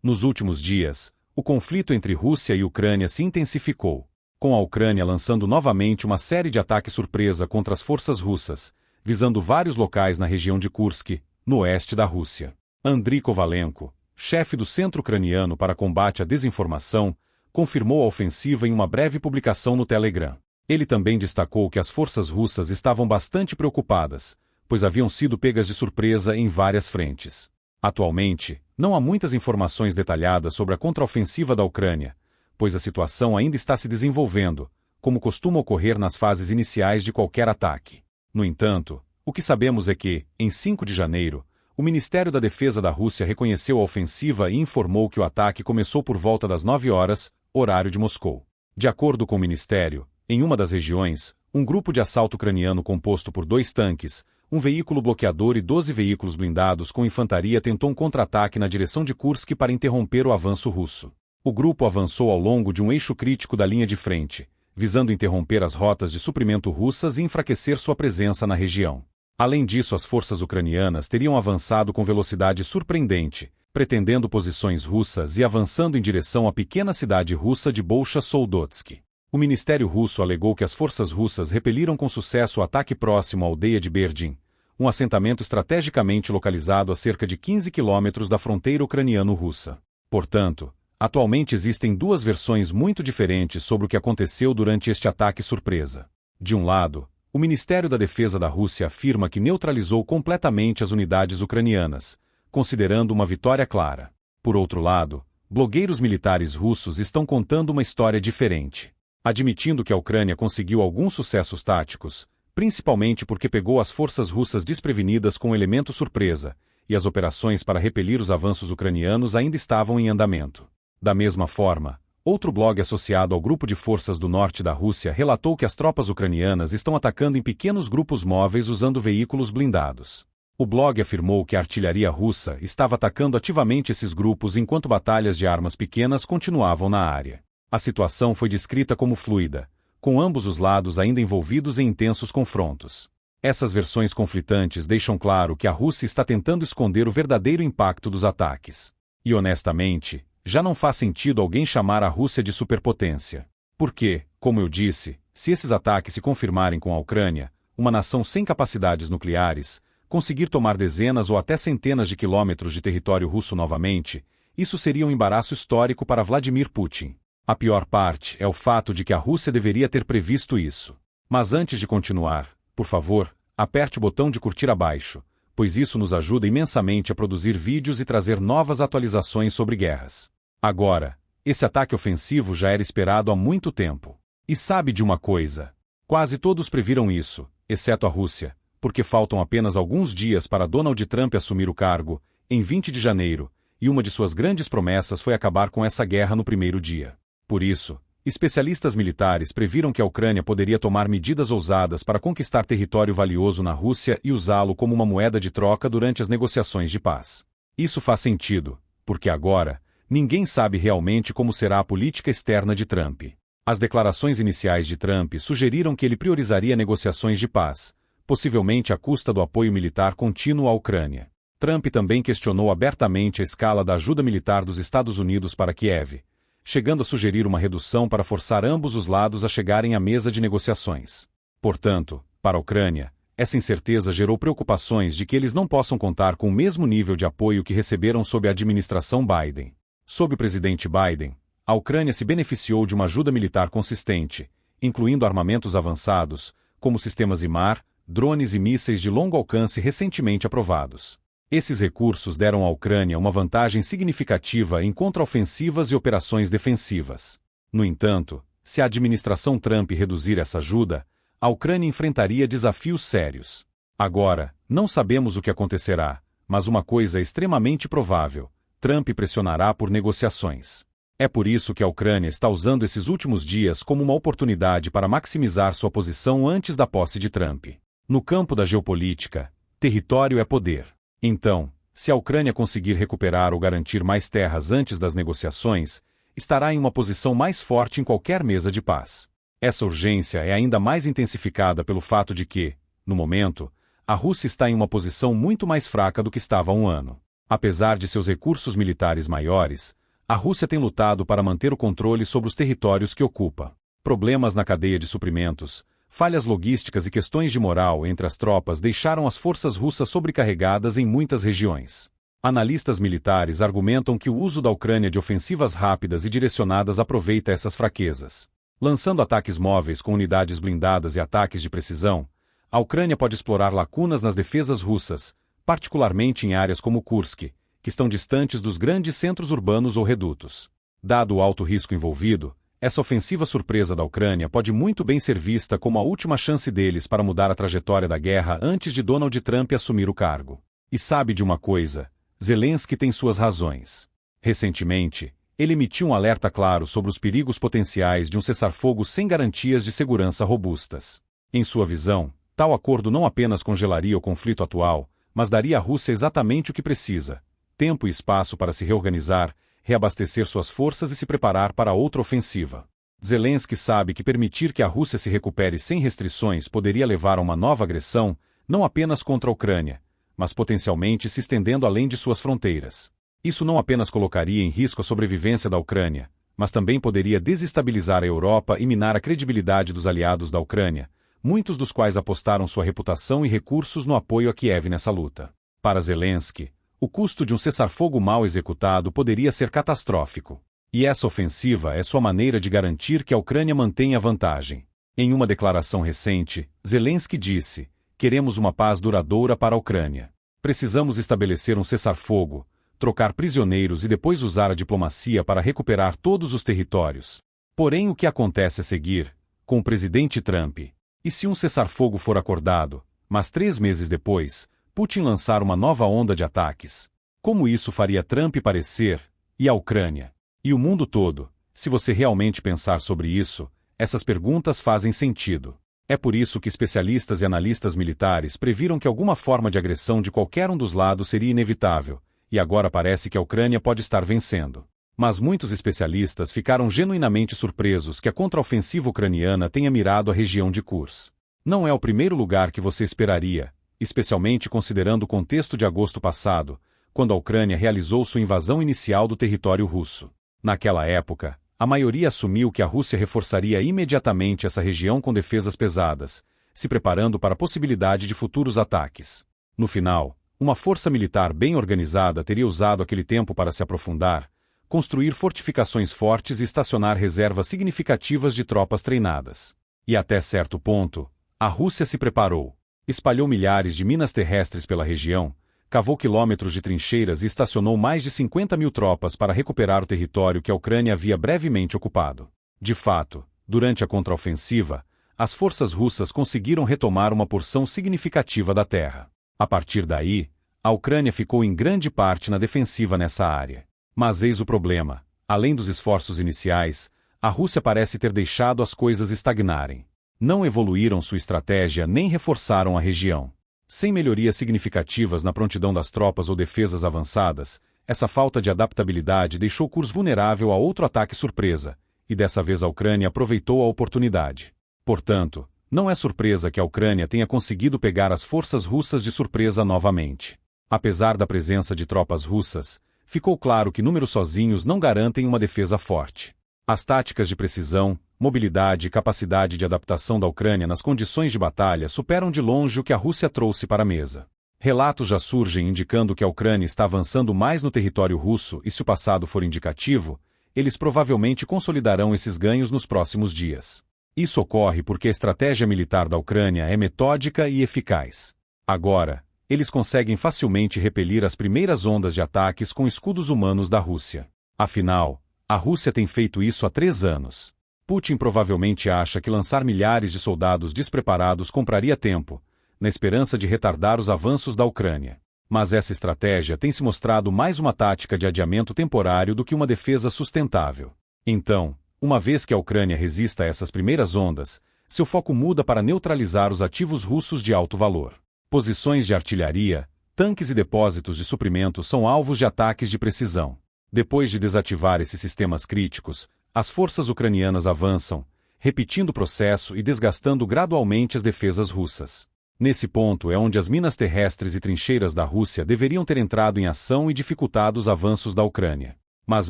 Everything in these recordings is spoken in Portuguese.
Nos últimos dias, o conflito entre Rússia e Ucrânia se intensificou, com a Ucrânia lançando novamente uma série de ataques surpresa contra as forças russas, visando vários locais na região de Kursk, no oeste da Rússia. Andriy Kovalenko, chefe do Centro Ucraniano para Combate à Desinformação, confirmou a ofensiva em uma breve publicação no Telegram. Ele também destacou que as forças russas estavam bastante preocupadas, pois haviam sido pegas de surpresa em várias frentes. Atualmente, não há muitas informações detalhadas sobre a contraofensiva da Ucrânia, pois a situação ainda está se desenvolvendo, como costuma ocorrer nas fases iniciais de qualquer ataque. No entanto, o que sabemos é que, em 5 de janeiro, o Ministério da Defesa da Rússia reconheceu a ofensiva e informou que o ataque começou por volta das 9 horas, horário de Moscou. De acordo com o Ministério, em uma das regiões, um grupo de assalto ucraniano composto por 2 tanques, um veículo bloqueador e 12 veículos blindados com infantaria tentou um contra-ataque na direção de Kursk para interromper o avanço russo. O grupo avançou ao longo de um eixo crítico da linha de frente, visando interromper as rotas de suprimento russas e enfraquecer sua presença na região. Além disso, as forças ucranianas teriam avançado com velocidade surpreendente, pretendendo posições russas e avançando em direção à pequena cidade russa de Bolsha Soldotsk. O Ministério Russo alegou que as forças russas repeliram com sucesso o ataque próximo à aldeia de Berdin, um assentamento estrategicamente localizado a cerca de 15 quilômetros da fronteira ucraniano-russa. Portanto, atualmente existem 2 versões muito diferentes sobre o que aconteceu durante este ataque surpresa. De um lado, o Ministério da Defesa da Rússia afirma que neutralizou completamente as unidades ucranianas, considerando uma vitória clara. Por outro lado, blogueiros militares russos estão contando uma história diferente, admitindo que a Ucrânia conseguiu alguns sucessos táticos, principalmente porque pegou as forças russas desprevenidas com um elemento surpresa, e as operações para repelir os avanços ucranianos ainda estavam em andamento. Da mesma forma, outro blog associado ao grupo de forças do norte da Rússia relatou que as tropas ucranianas estão atacando em pequenos grupos móveis usando veículos blindados. O blog afirmou que a artilharia russa estava atacando ativamente esses grupos enquanto batalhas de armas pequenas continuavam na área. A situação foi descrita como fluida, com ambos os lados ainda envolvidos em intensos confrontos. Essas versões conflitantes deixam claro que a Rússia está tentando esconder o verdadeiro impacto dos ataques. E honestamente, já não faz sentido alguém chamar a Rússia de superpotência. Porque, como eu disse, se esses ataques se confirmarem com a Ucrânia, uma nação sem capacidades nucleares, conseguir tomar dezenas ou até centenas de quilômetros de território russo novamente, isso seria um embaraço histórico para Vladimir Putin. A pior parte é o fato de que a Rússia deveria ter previsto isso. Mas antes de continuar, por favor, aperte o botão de curtir abaixo, pois isso nos ajuda imensamente a produzir vídeos e trazer novas atualizações sobre guerras. Agora, esse ataque ofensivo já era esperado há muito tempo. E sabe de uma coisa? Quase todos previram isso, exceto a Rússia, porque faltam apenas alguns dias para Donald Trump assumir o cargo, em 20 de janeiro, e uma de suas grandes promessas foi acabar com essa guerra no primeiro dia. Por isso, especialistas militares previram que a Ucrânia poderia tomar medidas ousadas para conquistar território valioso na Rússia e usá-lo como uma moeda de troca durante as negociações de paz. Isso faz sentido, porque agora, ninguém sabe realmente como será a política externa de Trump. As declarações iniciais de Trump sugeriram que ele priorizaria negociações de paz, possivelmente à custa do apoio militar contínuo à Ucrânia. Trump também questionou abertamente a escala da ajuda militar dos Estados Unidos para Kiev, chegando a sugerir uma redução para forçar ambos os lados a chegarem à mesa de negociações. Portanto, para a Ucrânia, essa incerteza gerou preocupações de que eles não possam contar com o mesmo nível de apoio que receberam sob a administração Biden. Sob o presidente Biden, a Ucrânia se beneficiou de uma ajuda militar consistente, incluindo armamentos avançados, como sistemas IMAR, drones e mísseis de longo alcance recentemente aprovados. Esses recursos deram à Ucrânia uma vantagem significativa em contraofensivas e operações defensivas. No entanto, se a administração Trump reduzir essa ajuda, a Ucrânia enfrentaria desafios sérios. Agora, não sabemos o que acontecerá, mas uma coisa é extremamente provável: Trump pressionará por negociações. É por isso que a Ucrânia está usando esses últimos dias como uma oportunidade para maximizar sua posição antes da posse de Trump. No campo da geopolítica, território é poder. Então, se a Ucrânia conseguir recuperar ou garantir mais terras antes das negociações, estará em uma posição mais forte em qualquer mesa de paz. Essa urgência é ainda mais intensificada pelo fato de que, no momento, a Rússia está em uma posição muito mais fraca do que estava há um ano. Apesar de seus recursos militares maiores, a Rússia tem lutado para manter o controle sobre os territórios que ocupa. Problemas na cadeia de suprimentos, falhas logísticas e questões de moral entre as tropas deixaram as forças russas sobrecarregadas em muitas regiões. Analistas militares argumentam que o uso da Ucrânia de ofensivas rápidas e direcionadas aproveita essas fraquezas. Lançando ataques móveis com unidades blindadas e ataques de precisão, a Ucrânia pode explorar lacunas nas defesas russas, particularmente em áreas como Kursk, que estão distantes dos grandes centros urbanos ou redutos. Dado o alto risco envolvido, essa ofensiva surpresa da Ucrânia pode muito bem ser vista como a última chance deles para mudar a trajetória da guerra antes de Donald Trump assumir o cargo. E sabe de uma coisa? Zelensky tem suas razões. Recentemente, ele emitiu um alerta claro sobre os perigos potenciais de um cessar-fogo sem garantias de segurança robustas. Em sua visão, tal acordo não apenas congelaria o conflito atual, mas daria à Rússia exatamente o que precisa: tempo e espaço para se reorganizar, reabastecer suas forças e se preparar para outra ofensiva. Zelensky sabe que permitir que a Rússia se recupere sem restrições poderia levar a uma nova agressão, não apenas contra a Ucrânia, mas potencialmente se estendendo além de suas fronteiras. Isso não apenas colocaria em risco a sobrevivência da Ucrânia, mas também poderia desestabilizar a Europa e minar a credibilidade dos aliados da Ucrânia, muitos dos quais apostaram sua reputação e recursos no apoio a Kiev nessa luta. Para Zelensky, o custo de um cessar-fogo mal executado poderia ser catastrófico. E essa ofensiva é sua maneira de garantir que a Ucrânia mantenha a vantagem. Em uma declaração recente, Zelensky disse: "Queremos uma paz duradoura para a Ucrânia. Precisamos estabelecer um cessar-fogo, trocar prisioneiros e depois usar a diplomacia para recuperar todos os territórios." Porém, o que acontece a seguir? Com o presidente Trump. E se um cessar-fogo for acordado, mas 3 meses depois, Putin lançar uma nova onda de ataques? Como isso faria Trump parecer? E a Ucrânia? E o mundo todo? Se você realmente pensar sobre isso, essas perguntas fazem sentido. É por isso que especialistas e analistas militares previram que alguma forma de agressão de qualquer um dos lados seria inevitável, e agora parece que a Ucrânia pode estar vencendo. Mas muitos especialistas ficaram genuinamente surpresos que a contraofensiva ucraniana tenha mirado a região de Kursk. Não é o primeiro lugar que você esperaria, especialmente considerando o contexto de agosto passado, quando a Ucrânia realizou sua invasão inicial do território russo. Naquela época, a maioria assumiu que a Rússia reforçaria imediatamente essa região com defesas pesadas, se preparando para a possibilidade de futuros ataques. No final, uma força militar bem organizada teria usado aquele tempo para se aprofundar, construir fortificações fortes e estacionar reservas significativas de tropas treinadas. E até certo ponto, a Rússia se preparou. Espalhou milhares de minas terrestres pela região, cavou quilômetros de trincheiras e estacionou mais de 50.000 tropas para recuperar o território que a Ucrânia havia brevemente ocupado. De fato, durante a contraofensiva, as forças russas conseguiram retomar uma porção significativa da terra. A partir daí, a Ucrânia ficou em grande parte na defensiva nessa área. Mas eis o problema: além dos esforços iniciais, a Rússia parece ter deixado as coisas estagnarem. Não evoluíram sua estratégia nem reforçaram a região. Sem melhorias significativas na prontidão das tropas ou defesas avançadas, essa falta de adaptabilidade deixou Kursk vulnerável a outro ataque surpresa, e dessa vez a Ucrânia aproveitou a oportunidade. Portanto, não é surpresa que a Ucrânia tenha conseguido pegar as forças russas de surpresa novamente. Apesar da presença de tropas russas, ficou claro que números sozinhos não garantem uma defesa forte. As táticas de precisão, mobilidade e capacidade de adaptação da Ucrânia nas condições de batalha superam de longe o que a Rússia trouxe para a mesa. Relatos já surgem indicando que a Ucrânia está avançando mais no território russo e, se o passado for indicativo, eles provavelmente consolidarão esses ganhos nos próximos dias. Isso ocorre porque a estratégia militar da Ucrânia é metódica e eficaz. Agora, eles conseguem facilmente repelir as primeiras ondas de ataques com escudos humanos da Rússia. Afinal, a Rússia tem feito isso há 3 anos. Putin provavelmente acha que lançar milhares de soldados despreparados compraria tempo, na esperança de retardar os avanços da Ucrânia. Mas essa estratégia tem se mostrado mais uma tática de adiamento temporário do que uma defesa sustentável. Então, uma vez que a Ucrânia resista a essas primeiras ondas, seu foco muda para neutralizar os ativos russos de alto valor. Posições de artilharia, tanques e depósitos de suprimentos são alvos de ataques de precisão. Depois de desativar esses sistemas críticos, as forças ucranianas avançam, repetindo o processo e desgastando gradualmente as defesas russas. Nesse ponto é onde as minas terrestres e trincheiras da Rússia deveriam ter entrado em ação e dificultado os avanços da Ucrânia. Mas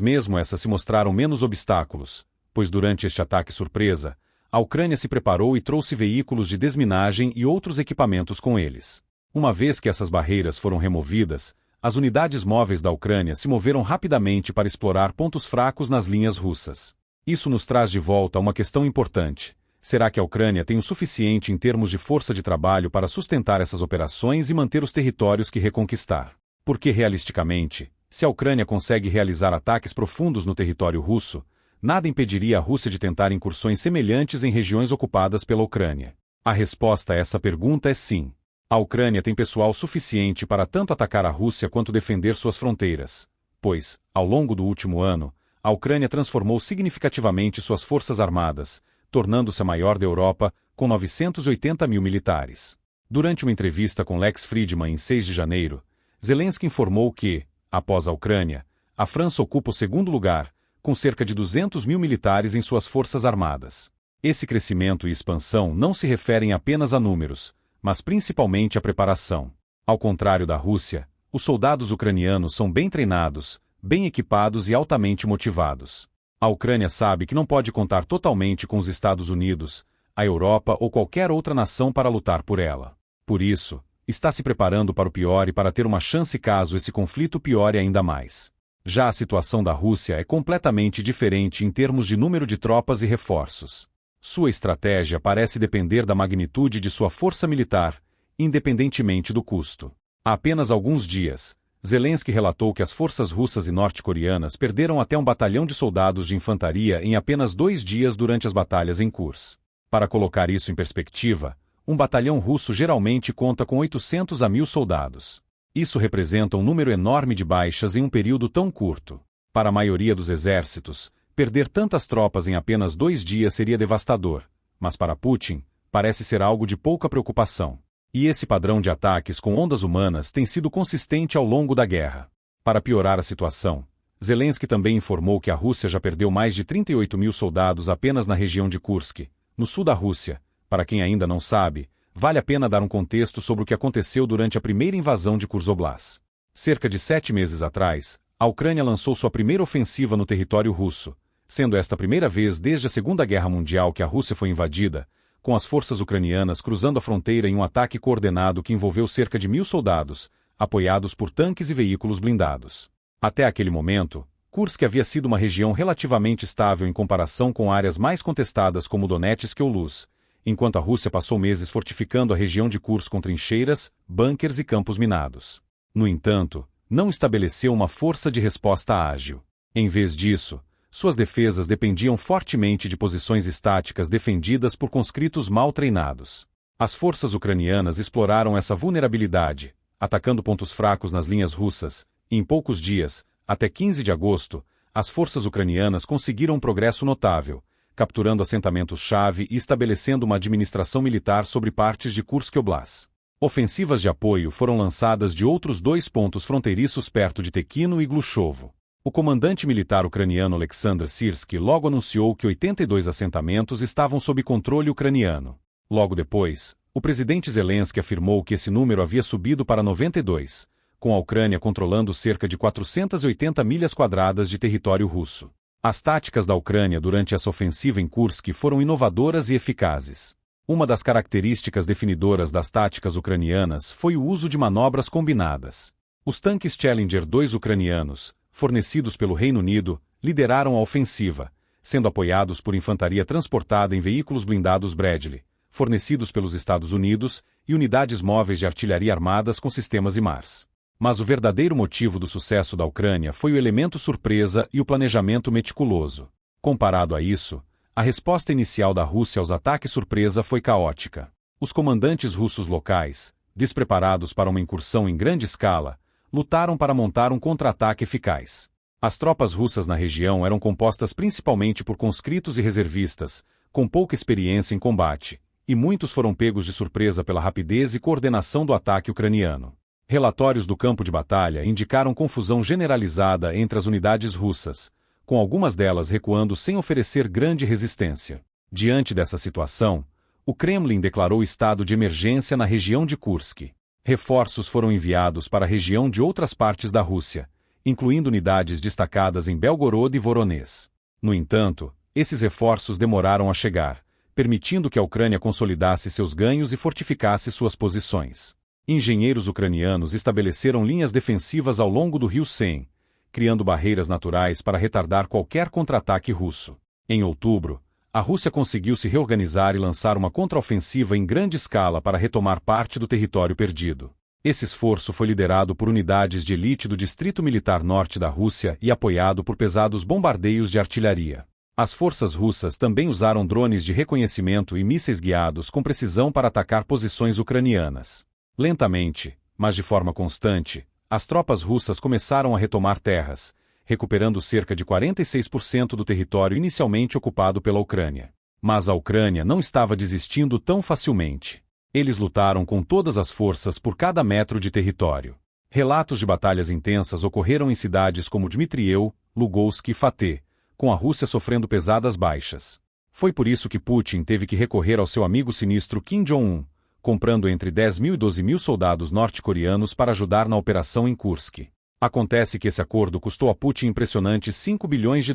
mesmo essas se mostraram menos obstáculos, pois durante este ataque surpresa, a Ucrânia se preparou e trouxe veículos de desminagem e outros equipamentos com eles. Uma vez que essas barreiras foram removidas, as unidades móveis da Ucrânia se moveram rapidamente para explorar pontos fracos nas linhas russas. Isso nos traz de volta a uma questão importante. Será que a Ucrânia tem o suficiente em termos de força de trabalho para sustentar essas operações e manter os territórios que reconquistar? Porque, realisticamente, se a Ucrânia consegue realizar ataques profundos no território russo, nada impediria a Rússia de tentar incursões semelhantes em regiões ocupadas pela Ucrânia. A resposta a essa pergunta é sim. A Ucrânia tem pessoal suficiente para tanto atacar a Rússia quanto defender suas fronteiras, pois, ao longo do último ano, a Ucrânia transformou significativamente suas forças armadas, tornando-se a maior da Europa, com 980 mil militares. Durante uma entrevista com Lex Fridman em 6 de janeiro, Zelensky informou que, após a Ucrânia, a França ocupa o segundo lugar, com cerca de 200 mil militares em suas forças armadas. Esse crescimento e expansão não se referem apenas a números, mas principalmente à preparação. Ao contrário da Rússia, os soldados ucranianos são bem treinados, bem equipados e altamente motivados. A Ucrânia sabe que não pode contar totalmente com os Estados Unidos, a Europa ou qualquer outra nação para lutar por ela. Por isso, está se preparando para o pior e para ter uma chance caso esse conflito piore ainda mais. Já a situação da Rússia é completamente diferente em termos de número de tropas e reforços. Sua estratégia parece depender da magnitude de sua força militar, independentemente do custo. Há apenas alguns dias, Zelensky relatou que as forças russas e norte-coreanas perderam até 1 batalhão de soldados de infantaria em apenas 2 dias durante as batalhas em Kursk. Para colocar isso em perspectiva, um batalhão russo geralmente conta com 800 a 1.000 soldados. Isso representa um número enorme de baixas em um período tão curto. Para a maioria dos exércitos, perder tantas tropas em apenas 2 dias seria devastador, mas para Putin, parece ser algo de pouca preocupação. E esse padrão de ataques com ondas humanas tem sido consistente ao longo da guerra. Para piorar a situação, Zelensky também informou que a Rússia já perdeu mais de 38 mil soldados apenas na região de Kursk, no sul da Rússia. Para quem ainda não sabe, vale a pena dar um contexto sobre o que aconteceu durante a primeira invasão de Kursk Oblast. Cerca de 7 meses atrás, a Ucrânia lançou sua primeira ofensiva no território russo, sendo esta a primeira vez desde a Segunda Guerra Mundial que a Rússia foi invadida, com as forças ucranianas cruzando a fronteira em um ataque coordenado que envolveu cerca de 1.000 soldados, apoiados por tanques e veículos blindados. Até aquele momento, Kursk havia sido uma região relativamente estável em comparação com áreas mais contestadas como Donetsk ou Luz, enquanto a Rússia passou meses fortificando a região de Kursk com trincheiras, bunkers e campos minados. No entanto, não estabeleceu uma força de resposta ágil. Em vez disso, suas defesas dependiam fortemente de posições estáticas defendidas por conscritos mal treinados. As forças ucranianas exploraram essa vulnerabilidade, atacando pontos fracos nas linhas russas, e em poucos dias, até 15 de agosto, as forças ucranianas conseguiram um progresso notável, capturando assentamentos-chave e estabelecendo uma administração militar sobre partes de Kursk Oblast. Ofensivas de apoio foram lançadas de outros 2 pontos fronteiriços perto de Tequino e Glushovo. O comandante militar ucraniano Alexander Syrskyi logo anunciou que 82 assentamentos estavam sob controle ucraniano. Logo depois, o presidente Zelensky afirmou que esse número havia subido para 92, com a Ucrânia controlando cerca de 480 milhas quadradas de território russo. As táticas da Ucrânia durante essa ofensiva em Kursk foram inovadoras e eficazes. Uma das características definidoras das táticas ucranianas foi o uso de manobras combinadas. Os tanques Challenger 2 ucranianos, fornecidos pelo Reino Unido, lideraram a ofensiva, sendo apoiados por infantaria transportada em veículos blindados Bradley, fornecidos pelos Estados Unidos, e unidades móveis de artilharia armadas com sistemas HIMARS. Mas o verdadeiro motivo do sucesso da Ucrânia foi o elemento surpresa e o planejamento meticuloso. Comparado a isso, a resposta inicial da Rússia aos ataques surpresa foi caótica. Os comandantes russos locais, despreparados para uma incursão em grande escala, lutaram para montar um contra-ataque eficaz. As tropas russas na região eram compostas principalmente por conscritos e reservistas, com pouca experiência em combate, e muitos foram pegos de surpresa pela rapidez e coordenação do ataque ucraniano. Relatórios do campo de batalha indicaram confusão generalizada entre as unidades russas, com algumas delas recuando sem oferecer grande resistência. Diante dessa situação, o Kremlin declarou estado de emergência na região de Kursk. Reforços foram enviados para a região de outras partes da Rússia, incluindo unidades destacadas em Belgorod e Voronezh. No entanto, esses reforços demoraram a chegar, permitindo que a Ucrânia consolidasse seus ganhos e fortificasse suas posições. Engenheiros ucranianos estabeleceram linhas defensivas ao longo do rio Sen, criando barreiras naturais para retardar qualquer contra-ataque russo. Em outubro, a Rússia conseguiu se reorganizar e lançar uma contraofensiva em grande escala para retomar parte do território perdido. Esse esforço foi liderado por unidades de elite do Distrito Militar Norte da Rússia e apoiado por pesados bombardeios de artilharia. As forças russas também usaram drones de reconhecimento e mísseis guiados com precisão para atacar posições ucranianas. Lentamente, mas de forma constante, as tropas russas começaram a retomar terras, recuperando cerca de 46% do território inicialmente ocupado pela Ucrânia. Mas a Ucrânia não estava desistindo tão facilmente. Eles lutaram com todas as forças por cada metro de território. Relatos de batalhas intensas ocorreram em cidades como Dmitriev, Lugansk e Fateh, com a Rússia sofrendo pesadas baixas. Foi por isso que Putin teve que recorrer ao seu amigo sinistro Kim Jong-un, comprando entre 10.000 e 12.000 soldados norte-coreanos para ajudar na operação em Kursk. Acontece que esse acordo custou a Putin impressionantes $5 bilhões,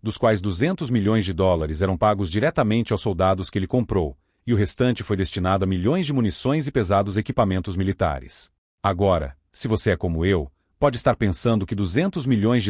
dos quais $200 milhões eram pagos diretamente aos soldados que ele comprou, e o restante foi destinado a milhões de munições e pesados equipamentos militares. Agora, se você é como eu, pode estar pensando que $200 milhões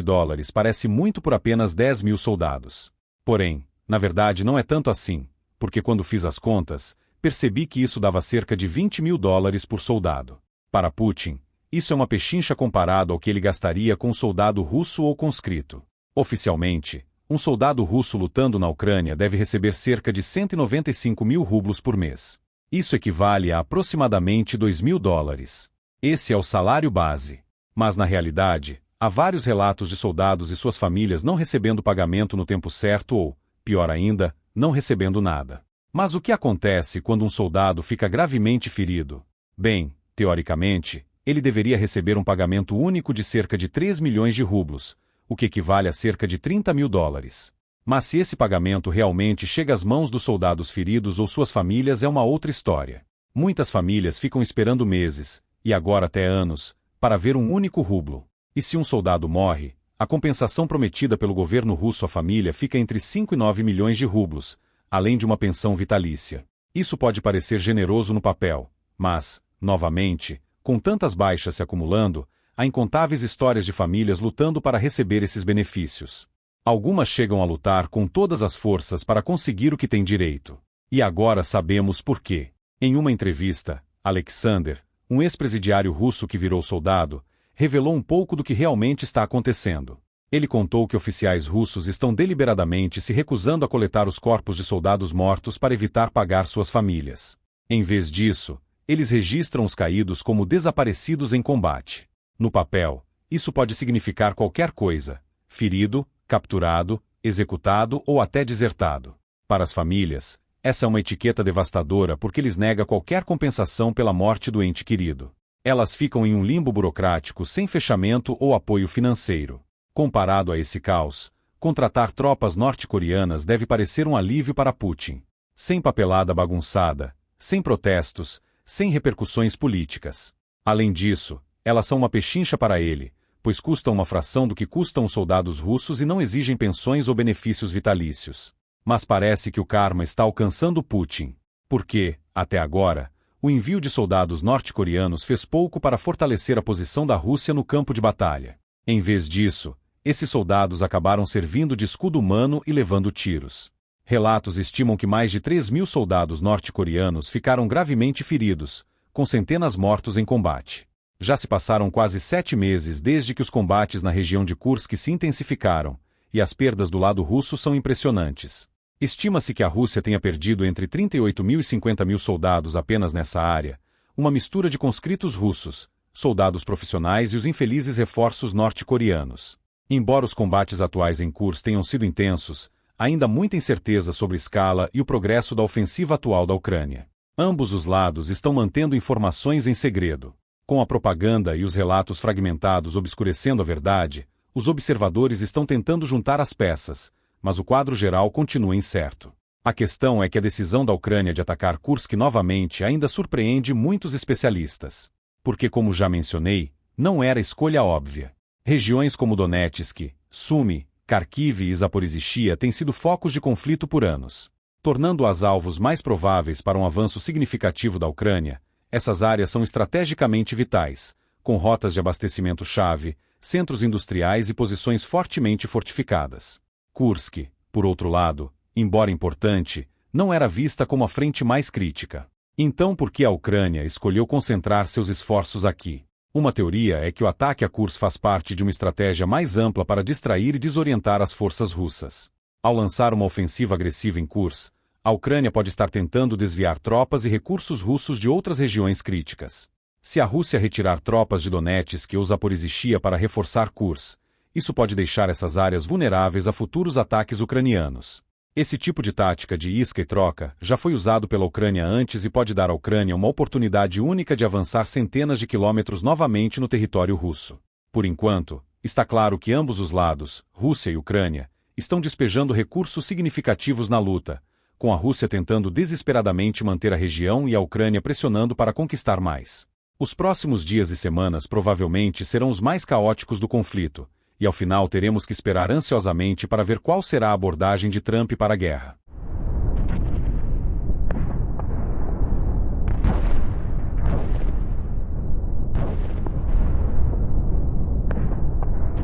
parece muito por apenas 10.000 soldados. Porém, na verdade não é tanto assim, porque quando fiz as contas, percebi que isso dava cerca de $20.000 por soldado. Para Putin, isso é uma pechincha comparado ao que ele gastaria com um soldado russo ou conscrito. Oficialmente, um soldado russo lutando na Ucrânia deve receber cerca de 195 mil rublos por mês. Isso equivale a aproximadamente $2.000. Esse é o salário base. Mas na realidade, há vários relatos de soldados e suas famílias não recebendo pagamento no tempo certo ou, pior ainda, não recebendo nada. Mas o que acontece quando um soldado fica gravemente ferido? Bem, teoricamente, ele deveria receber um pagamento único de cerca de 3 milhões de rublos, o que equivale a cerca de $30.000. Mas se esse pagamento realmente chega às mãos dos soldados feridos ou suas famílias é uma outra história. Muitas famílias ficam esperando meses, e agora até anos, para ver um único rublo. E se um soldado morre, a compensação prometida pelo governo russo à família fica entre 5 e 9 milhões de rublos, além de uma pensão vitalícia. Isso pode parecer generoso no papel, mas, novamente, com tantas baixas se acumulando, há incontáveis histórias de famílias lutando para receber esses benefícios. Algumas chegam a lutar com todas as forças para conseguir o que têm direito. E agora sabemos por quê. Em uma entrevista, Alexander, um ex-presidiário russo que virou soldado, revelou um pouco do que realmente está acontecendo. Ele contou que oficiais russos estão deliberadamente se recusando a coletar os corpos de soldados mortos para evitar pagar suas famílias. Em vez disso, eles registram os caídos como desaparecidos em combate. No papel, isso pode significar qualquer coisa: ferido, capturado, executado ou até desertado. Para as famílias, essa é uma etiqueta devastadora porque lhes nega qualquer compensação pela morte do ente querido. Elas ficam em um limbo burocrático sem fechamento ou apoio financeiro. Comparado a esse caos, contratar tropas norte-coreanas deve parecer um alívio para Putin. Sem papelada bagunçada, sem protestos, sem repercussões políticas. Além disso, elas são uma pechincha para ele, pois custam uma fração do que custam os soldados russos e não exigem pensões ou benefícios vitalícios. Mas parece que o karma está alcançando Putin. Porque, até agora, o envio de soldados norte-coreanos fez pouco para fortalecer a posição da Rússia no campo de batalha. Em vez disso, esses soldados acabaram servindo de escudo humano e levando tiros. Relatos estimam que mais de 3.000 soldados norte-coreanos ficaram gravemente feridos, com centenas mortos em combate. Já se passaram quase 7 meses desde que os combates na região de Kursk se intensificaram, e as perdas do lado russo são impressionantes. Estima-se que a Rússia tenha perdido entre 38.000 e 50.000 soldados apenas nessa área, uma mistura de conscritos russos, soldados profissionais e os infelizes reforços norte-coreanos. Embora os combates atuais em Kursk tenham sido intensos, ainda há muita incerteza sobre a escala e o progresso da ofensiva atual da Ucrânia. Ambos os lados estão mantendo informações em segredo. Com a propaganda e os relatos fragmentados obscurecendo a verdade, os observadores estão tentando juntar as peças, mas o quadro geral continua incerto. A questão é que a decisão da Ucrânia de atacar Kursk novamente ainda surpreende muitos especialistas. Porque, como já mencionei, não era escolha óbvia. Regiões como Donetsk, Sumy, Kharkiv e Zaporizhia têm sido focos de conflito por anos. Tornando-as alvos mais prováveis para um avanço significativo da Ucrânia, essas áreas são estrategicamente vitais, com rotas de abastecimento-chave, centros industriais e posições fortemente fortificadas. Kursk, por outro lado, embora importante, não era vista como a frente mais crítica. Então por que a Ucrânia escolheu concentrar seus esforços aqui? Uma teoria é que o ataque a Kursk faz parte de uma estratégia mais ampla para distrair e desorientar as forças russas. Ao lançar uma ofensiva agressiva em Kursk, a Ucrânia pode estar tentando desviar tropas e recursos russos de outras regiões críticas. Se a Rússia retirar tropas de Donetsk ou Zaporizhia para reforçar Kursk, isso pode deixar essas áreas vulneráveis a futuros ataques ucranianos. Esse tipo de tática de isca e troca já foi usado pela Ucrânia antes e pode dar à Ucrânia uma oportunidade única de avançar centenas de quilômetros novamente no território russo. Por enquanto, está claro que ambos os lados, Rússia e Ucrânia, estão despejando recursos significativos na luta, com a Rússia tentando desesperadamente manter a região e a Ucrânia pressionando para conquistar mais. Os próximos dias e semanas provavelmente serão os mais caóticos do conflito, e ao final teremos que esperar ansiosamente para ver qual será a abordagem de Trump para a guerra.